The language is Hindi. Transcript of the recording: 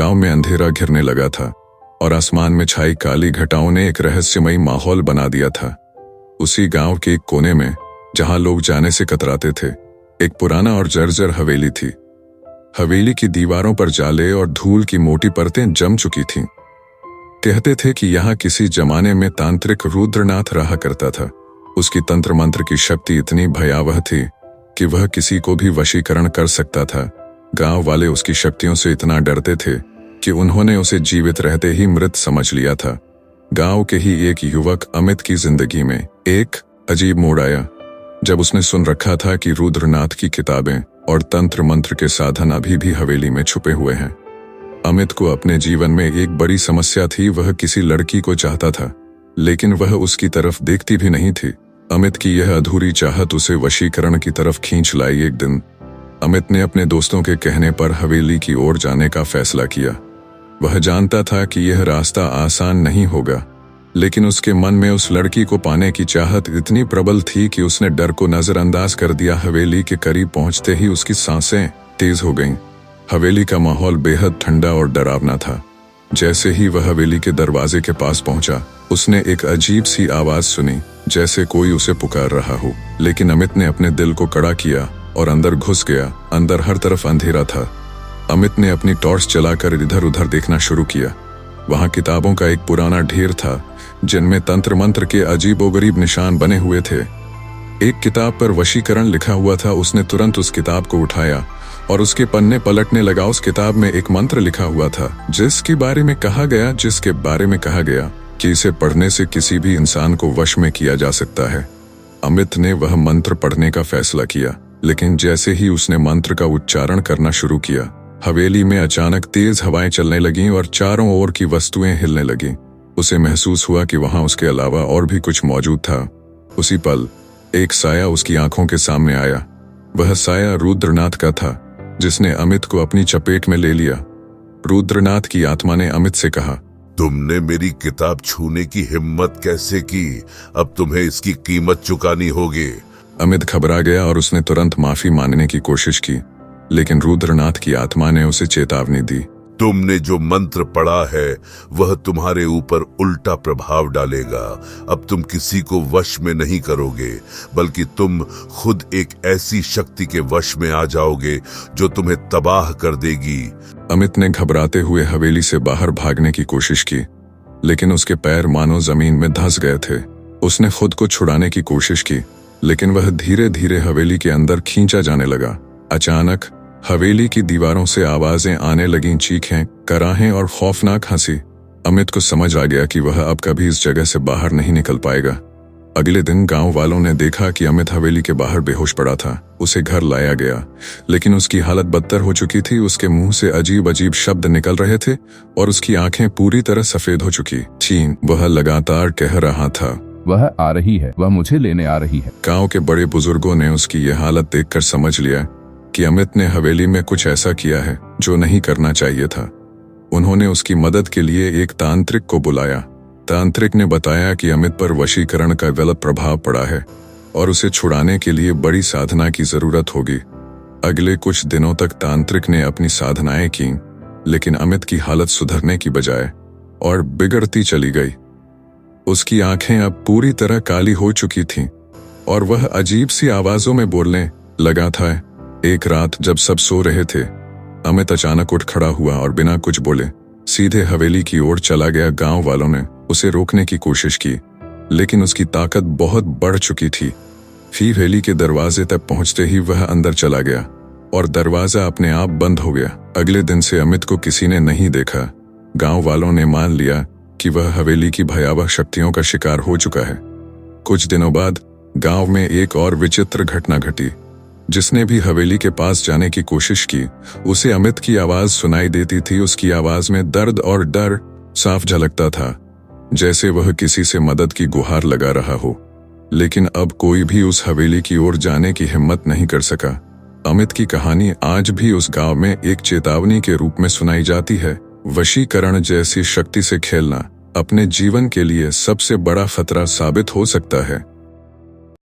गांव में अंधेरा घिरने लगा था और आसमान में छाई काली घटाओं ने एक रहस्यमयी माहौल बना दिया था। उसी गांव के एक कोने में, जहां लोग जाने से कतराते थे, एक पुराना और जर्जर हवेली थी। हवेली की दीवारों पर जाले और धूल की मोटी परतें जम चुकी थीं। कहते थे कि यहाँ किसी जमाने में तांत्रिक रुद्रनाथ रहा करता था। उसकी तंत्र मंत्र की शक्ति इतनी भयावह थी कि वह किसी को भी वशीकरण कर सकता था। गांव वाले उसकी शक्तियों से इतना डरते थे कि उन्होंने उसे जीवित रहते ही मृत समझ लिया था। गांव के ही एक युवक अमित की जिंदगी में एक अजीब मोड़ आया, जब उसने सुन रखा था कि रुद्रनाथ की किताबें और तंत्र मंत्र के साधन अभी भी हवेली में छुपे हुए हैं। अमित को अपने जीवन में एक बड़ी समस्या थी। वह किसी लड़की को चाहता था, लेकिन वह उसकी तरफ देखती भी नहीं थी। अमित की यह अधूरी चाहत उसे वशीकरण की तरफ खींच लाई। एक दिन अमित ने अपने दोस्तों के कहने पर हवेली की ओर जाने का फैसला किया। वह जानता था कि यह रास्ता आसान नहीं होगा, लेकिन उसके मन में उस लड़की को पाने की चाहत इतनी प्रबल थी कि उसने डर को नजरअंदाज कर दिया। हवेली के करीब पहुंचते ही उसकी सांसें तेज हो गईं। हवेली का माहौल बेहद ठंडा और डरावना था। जैसे ही वह हवेली के दरवाजे के पास पहुंचा, उसने एक अजीब सी आवाज सुनी, जैसे कोई उसे पुकार रहा हो। लेकिन अमित ने अपने दिल को कड़ा किया और अंदर घुस गया। अंदर हर तरफ अंधेरा था। अमित ने अपनी टॉर्च जलाकर इधर उधर देखना शुरू किया। वहां किताबों का एक पुराना ढेर था, जिनमें तंत्र मंत्र के अजीबोगरीब निशान बने हुए थे। एक किताब पर वशीकरण लिखा हुआ था। उसने तुरंत उस किताब को उठाया और उसके पन्ने पलटने लगा। उस किताब में एक मंत्र लिखा हुआ था, जिसके बारे में कहा गया कि इसे पढ़ने से किसी भी इंसान को वश में किया जा सकता है। अमित ने वह मंत्र पढ़ने का फैसला किया, लेकिन जैसे ही उसने मंत्र का उच्चारण करना शुरू किया, हवेली में अचानक तेज हवाएं चलने लगीं और चारों ओर की वस्तुएं हिलने लगीं। उसे महसूस हुआ कि वहां उसके अलावा और भी कुछ मौजूद था। उसी पल एक साया उसकी आंखों के सामने आया। वह साया रुद्रनाथ का था, जिसने अमित को अपनी चपेट में ले लिया। रुद्रनाथ की आत्मा ने अमित से कहा, तुमने मेरी किताब छूने की हिम्मत कैसे की? अब तुम्हें इसकी कीमत चुकानी होगी। अमित घबरा गया और उसने तुरंत माफी मांगने की कोशिश की, लेकिन रुद्रनाथ की आत्मा ने उसे चेतावनी दी। तुमने जो मंत्र पढ़ा है वह तुम्हारे ऊपर उल्टा प्रभाव डालेगा। अब तुम किसी को वश में नहीं करोगे, बल्कि तुम खुद एक ऐसी शक्ति के वश में आ जाओगे जो तुम्हें तबाह कर देगी। अमित ने घबराते हुए हवेली से बाहर भागने की कोशिश की, लेकिन उसके पैर मानो जमीन में धंस गए थे। उसने खुद को छुड़ाने की कोशिश की, लेकिन वह धीरे धीरे हवेली के अंदर खींचा जाने लगा। अचानक हवेली की दीवारों से आवाजें आने लगीं, चीखें, कराहें और खौफनाक हंसी। अमित को समझ आ गया कि वह अब कभी इस जगह से बाहर नहीं निकल पाएगा। अगले दिन गांव वालों ने देखा कि अमित हवेली के बाहर बेहोश पड़ा था। उसे घर लाया गया, लेकिन उसकी हालत बदतर हो चुकी थी। उसके मुंह से अजीब अजीब शब्द निकल रहे थे और उसकी आंखें पूरी तरह सफेद हो चुकी थीं। वह लगातार कह रहा था, वह आ रही है, वह मुझे लेने आ रही है। गांव के बड़े बुजुर्गों ने उसकी यह हालत देखकर समझ लिया कि अमित ने हवेली में कुछ ऐसा किया है जो नहीं करना चाहिए था। उन्होंने उसकी मदद के लिए एक तांत्रिक को बुलाया। तांत्रिक ने बताया कि अमित पर वशीकरण का गलत प्रभाव पड़ा है और उसे छुड़ाने के लिए बड़ी साधना की जरूरत होगी। अगले कुछ दिनों तक तांत्रिक ने अपनी साधनाएं की, लेकिन अमित की हालत सुधरने की बजाय और बिगड़ती चली गई। उसकी आंखें अब पूरी तरह काली हो चुकी थीं और वह अजीब सी आवाजों में बोलने लगा था। एक रात जब सब सो रहे थे, अमित अचानक उठ खड़ा हुआ और बिना कुछ बोले सीधे हवेली की ओर चला गया। गांव वालों ने उसे रोकने की कोशिश की, लेकिन उसकी ताकत बहुत बढ़ चुकी थी। हवेली के दरवाजे तक पहुंचते ही वह अंदर चला गया और दरवाजा अपने आप बंद हो गया। अगले दिन से अमित को किसी ने नहीं देखा। गांव वालों ने मान लिया कि वह हवेली की भयावह शक्तियों का शिकार हो चुका है। कुछ दिनों बाद गांव में एक और विचित्र घटना घटी। जिसने भी हवेली के पास जाने की कोशिश की, उसे अमित की आवाज सुनाई देती थी। उसकी आवाज में दर्द और डर साफ झलकता था, जैसे वह किसी से मदद की गुहार लगा रहा हो। लेकिन अब कोई भी उस हवेली की ओर जाने की हिम्मत नहीं कर सका। अमित की कहानी आज भी उस गांव में एक चेतावनी के रूप में सुनाई जाती है। वशीकरण जैसी शक्ति से खेलना अपने जीवन के लिए सबसे बड़ा खतरा साबित हो सकता है।